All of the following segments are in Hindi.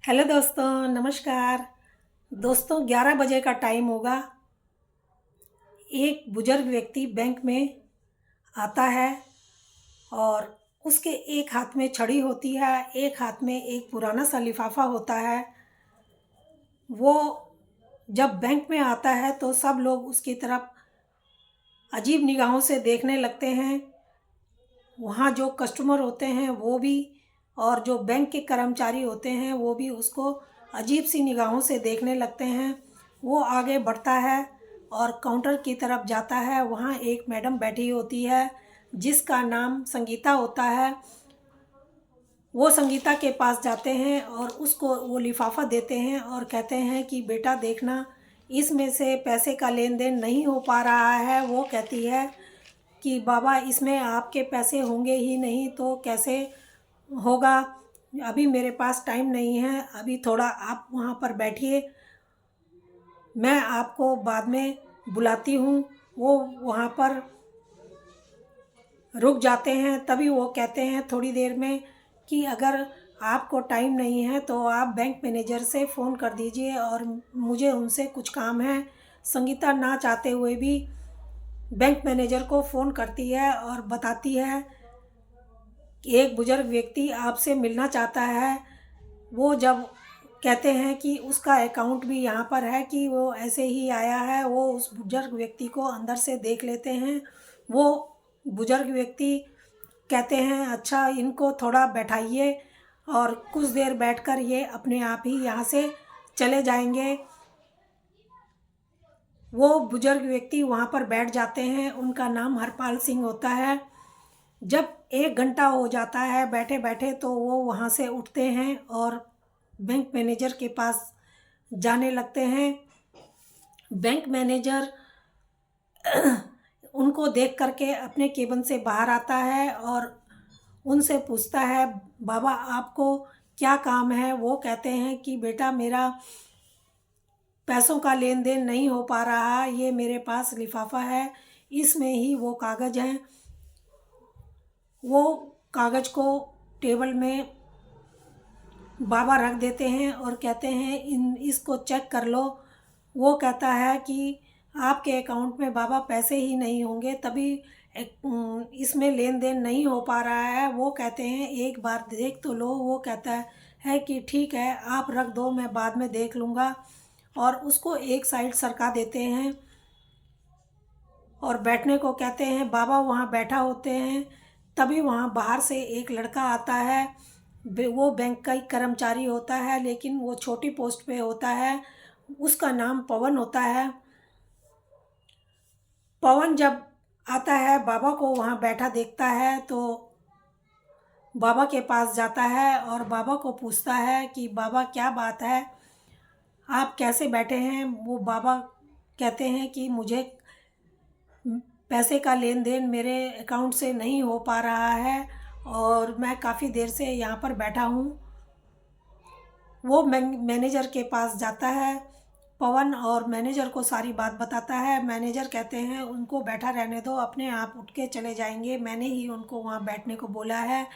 हेलो दोस्तों, नमस्कार। दोस्तों 11 बजे का टाइम होगा। एक बुजुर्ग व्यक्ति बैंक में आता है और उसके एक हाथ में छड़ी होती है, एक हाथ में एक पुराना सा लिफाफा होता है। वो जब बैंक में आता है तो सब लोग उसकी तरफ अजीब निगाहों से देखने लगते हैं। वहाँ जो कस्टमर होते हैं वो भी, और जो बैंक के कर्मचारी होते हैं वो भी उसको अजीब सी निगाहों से देखने लगते हैं। वो आगे बढ़ता है और काउंटर की तरफ जाता है। वहाँ एक मैडम बैठी होती है जिसका नाम संगीता होता है। वो संगीता के पास जाते हैं और उसको वो लिफाफा देते हैं और कहते हैं कि बेटा देखना, इसमें से पैसे का लेन देन नहीं हो पा रहा है। वो कहती है कि बाबा इसमें आपके पैसे होंगे ही नहीं तो कैसे होगा, अभी मेरे पास टाइम नहीं है, अभी थोड़ा आप वहाँ पर बैठिए, मैं आपको बाद में बुलाती हूँ। वो वहाँ पर रुक जाते हैं। तभी वो कहते हैं थोड़ी देर में कि अगर आपको टाइम नहीं है तो आप बैंक मैनेजर से फ़ोन कर दीजिए और मुझे उनसे कुछ काम है। संगीता ना चाहते हुए भी बैंक मैनेजर को फ़ोन करती है और बताती है कि एक बुजुर्ग व्यक्ति आपसे मिलना चाहता है। वो जब कहते हैं कि उसका अकाउंट भी यहाँ पर है कि वो ऐसे ही आया है, वो उस बुजुर्ग व्यक्ति को अंदर से देख लेते हैं। वो बुजुर्ग व्यक्ति कहते हैं अच्छा इनको थोड़ा बैठाइए, और कुछ देर बैठकर ये अपने आप ही यहाँ से चले जाएंगे। वो बुजुर्ग व्यक्ति वहाँ पर बैठ जाते हैं। उनका नाम हरपाल सिंह होता है। जब 1 घंटा हो जाता है बैठे बैठे तो वो वहाँ से उठते हैं और बैंक मैनेजर के पास जाने लगते हैं। बैंक मैनेजर उनको देख करके अपने केबिन से बाहर आता है और उनसे पूछता है बाबा आपको क्या काम है। वो कहते हैं कि बेटा मेरा पैसों का लेन देन नहीं हो पा रहा, ये मेरे पास लिफाफा है, इसमें ही वो कागज़ हैं। वो कागज़ को टेबल में बाबा रख देते हैं और कहते हैं इन इसको चेक कर लो। वो कहता है कि आपके अकाउंट में बाबा पैसे ही नहीं होंगे, तभी इसमें लेन देन नहीं हो पा रहा है। वो कहते हैं एक बार देख तो लो। वो कहता है कि ठीक है आप रख दो, मैं बाद में देख लूँगा, और उसको एक साइड सरका देते हैं और बैठने को कहते हैं। बाबा वहाँ बैठा होते हैं। तभी वहाँ बाहर से एक लड़का आता है। वो बैंक का ही कर्मचारी होता है लेकिन वो छोटी पोस्ट पे होता है। उसका नाम पवन होता है। पवन जब आता है बाबा को वहाँ बैठा देखता है तो बाबा के पास जाता है और बाबा को पूछता है कि बाबा क्या बात है, आप कैसे बैठे हैं। वो बाबा कहते हैं कि मुझे पैसे का लेन देन मेरे अकाउंट से नहीं हो पा रहा है और मैं काफ़ी देर से यहाँ पर बैठा हूँ। वो मैनेजर के पास जाता है पवन और मैनेजर को सारी बात बताता है। मैनेजर कहते हैं उनको बैठा रहने दो, अपने आप उठ के चले जाएंगे, मैंने ही उनको वहाँ बैठने को बोला है।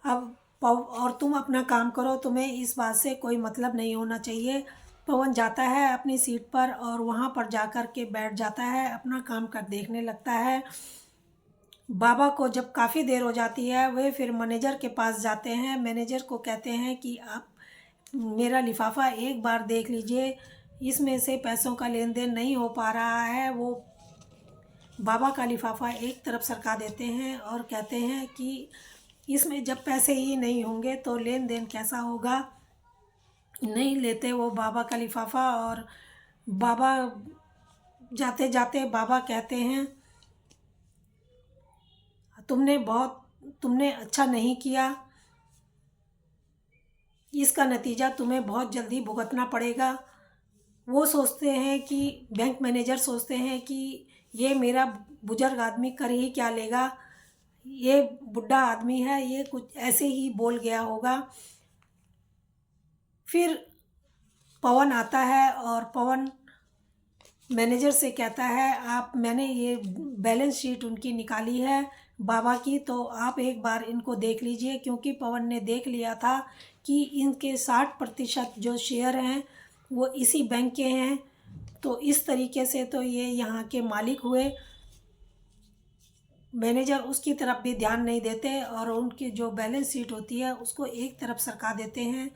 अब और तुम अपना काम करो, तुम्हें इस बात से कोई मतलब नहीं होना चाहिए। पवन जाता है अपनी सीट पर और वहाँ पर जा कर के बैठ जाता है, अपना काम कर देखने लगता है। बाबा को जब काफ़ी देर हो जाती है वे फिर मैनेजर के पास जाते हैं। मैनेजर को कहते हैं कि आप मेरा लिफाफा एक बार देख लीजिए, इसमें से पैसों का लेन देन नहीं हो पा रहा है। वो बाबा का लिफाफा एक तरफ सरका देते हैं और कहते हैं कि इसमें जब पैसे ही नहीं होंगे तो लेन देन कैसा होगा। नहीं लेते वो बाबा का लिफाफा, और बाबा जाते जाते बाबा कहते हैं तुमने अच्छा नहीं किया, इसका नतीजा तुम्हें बहुत जल्दी भुगतना पड़ेगा। वो सोचते हैं कि बैंक मैनेजर सोचते हैं कि ये मेरा बुजुर्ग आदमी कर ही क्या लेगा, ये बुढ़ा आदमी है, ये कुछ ऐसे ही बोल गया होगा। फिर पवन आता है और पवन मैनेजर से कहता है आप मैंने ये बैलेंस शीट उनकी निकाली है, बाबा की। तो आप एक बार इनको देख लीजिए, क्योंकि पवन ने देख लिया था कि इनके 60% जो शेयर हैं वो इसी बैंक के हैं। तो इस तरीके से तो ये यहाँ के मालिक हुए। मैनेजर उसकी तरफ भी ध्यान नहीं देते और उनकी जो बैलेंस शीट होती है उसको एक तरफ सरका देते हैं।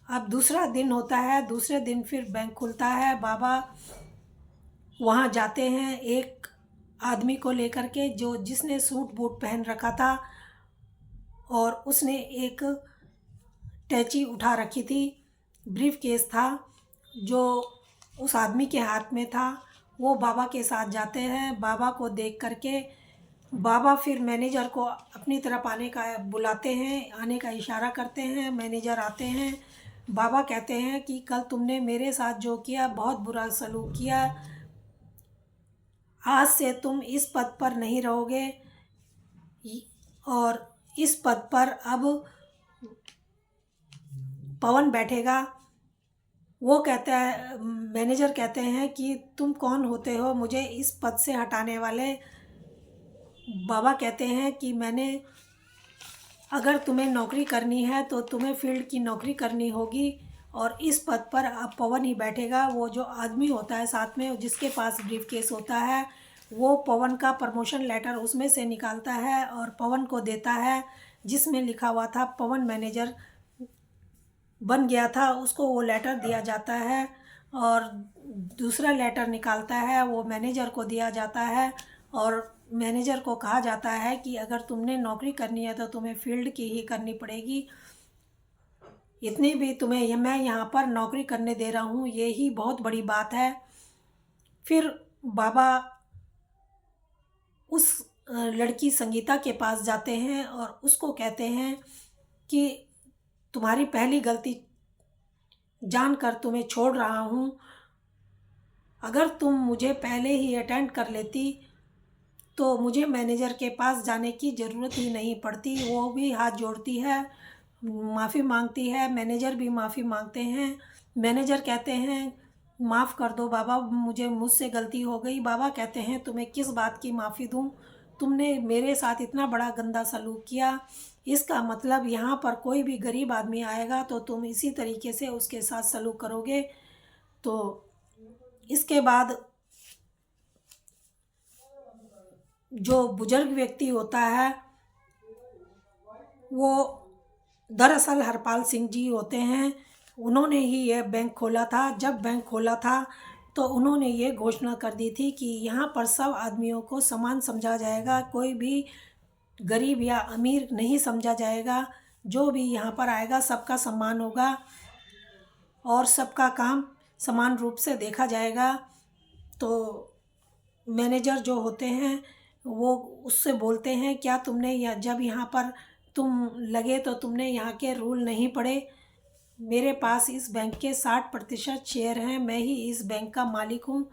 अब दूसरा दिन होता है, दूसरे दिन फिर बैंक खुलता है। बाबा वहाँ जाते हैं एक आदमी को लेकर के, जो जिसने सूट बूट पहन रखा था और उसने एक टैची उठा रखी थी। ब्रीफ केस था जो उस आदमी के हाथ में था। वो बाबा के साथ जाते हैं। बाबा को देख करके बाबा फिर मैनेजर को अपनी तरफ आने का बुलाते हैं, आने का इशारा करते हैं। मैनेजर आते हैं। बाबा कहते हैं कि कल तुमने मेरे साथ जो किया बहुत बुरा सलूक किया, आज से तुम इस पद पर नहीं रहोगे और इस पद पर अब पवन बैठेगा। वो कहता है, मैनेजर कहते हैं कि तुम कौन होते हो मुझे इस पद से हटाने वाले। बाबा कहते हैं कि मैंने, अगर तुम्हें नौकरी करनी है तो तुम्हें फील्ड की नौकरी करनी होगी और इस पद पर अब पवन ही बैठेगा। वो जो आदमी होता है साथ में जिसके पास ब्रीफ केस होता है, वो पवन का प्रमोशन लेटर उसमें से निकालता है और पवन को देता है, जिसमें लिखा हुआ था पवन मैनेजर बन गया था। उसको वो लेटर दिया जाता है और दूसरा लेटर निकालता है, वो मैनेजर को दिया जाता है और मैनेजर को कहा जाता है कि अगर तुमने नौकरी करनी है तो तुम्हें फील्ड की ही करनी पड़ेगी। इतनी भी तुम्हें मैं यहाँ पर नौकरी करने दे रहा हूँ, ये ही बहुत बड़ी बात है। फिर बाबा उस लड़की संगीता के पास जाते हैं और उसको कहते हैं कि तुम्हारी पहली गलती जानकर तुम्हें छोड़ रहा हूँ। अगर तुम मुझे पहले ही अटेंड कर लेती तो मुझे मैनेजर के पास जाने की ज़रूरत ही नहीं पड़ती। वो भी हाथ जोड़ती है, माफ़ी मांगती है, मैनेजर भी माफ़ी मांगते हैं। मैनेजर कहते हैं माफ़ कर दो बाबा, मुझसे गलती हो गई। बाबा कहते हैं तुम्हें किस बात की माफ़ी दूँ, तुमने मेरे साथ इतना बड़ा गंदा सलूक किया, इसका मतलब यहाँ पर कोई भी गरीब आदमी आएगा तो तुम इसी तरीके से उसके साथ सलूक करोगे। तो इसके बाद जो बुजुर्ग व्यक्ति होता है वो दरअसल हरपाल सिंह जी होते हैं। उन्होंने ही यह बैंक खोला था। जब बैंक खोला था तो उन्होंने ये घोषणा कर दी थी कि यहाँ पर सब आदमियों को समान समझा जाएगा, कोई भी गरीब या अमीर नहीं समझा जाएगा। जो भी यहाँ पर आएगा सबका सम्मान होगा और सबका काम समान रूप से देखा जाएगा। तो मैनेजर जो होते हैं वो उससे बोलते हैं क्या तुमने जब यहाँ पर तुम लगे तो तुमने यहाँ के रूल नहीं पढ़े। मेरे पास इस बैंक के 60% शेयर हैं, मैं ही इस बैंक का मालिक हूँ,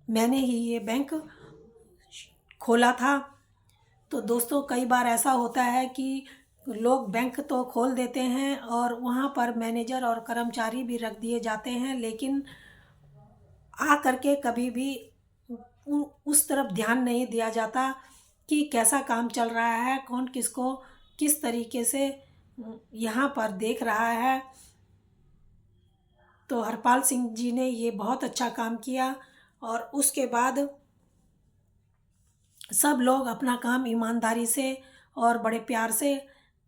मैंने ही ये बैंक खोला था। तो दोस्तों कई बार ऐसा होता है कि लोग बैंक तो खोल देते हैं और वहाँ पर मैनेजर और कर्मचारी भी रख दिए जाते हैं, लेकिन आ करके कभी भी उस तरफ ध्यान नहीं दिया जाता कि कैसा काम चल रहा है, कौन किसको किस तरीके से यहाँ पर देख रहा है। तो हरपाल सिंह जी ने ये बहुत अच्छा काम किया और उसके बाद सब लोग अपना काम ईमानदारी से और बड़े प्यार से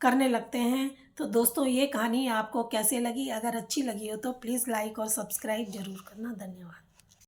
करने लगते हैं। तो दोस्तों ये कहानी आपको कैसे लगी? अगर अच्छी लगी हो तो प्लीज़ लाइक और सब्सक्राइब ज़रूर करना। धन्यवाद।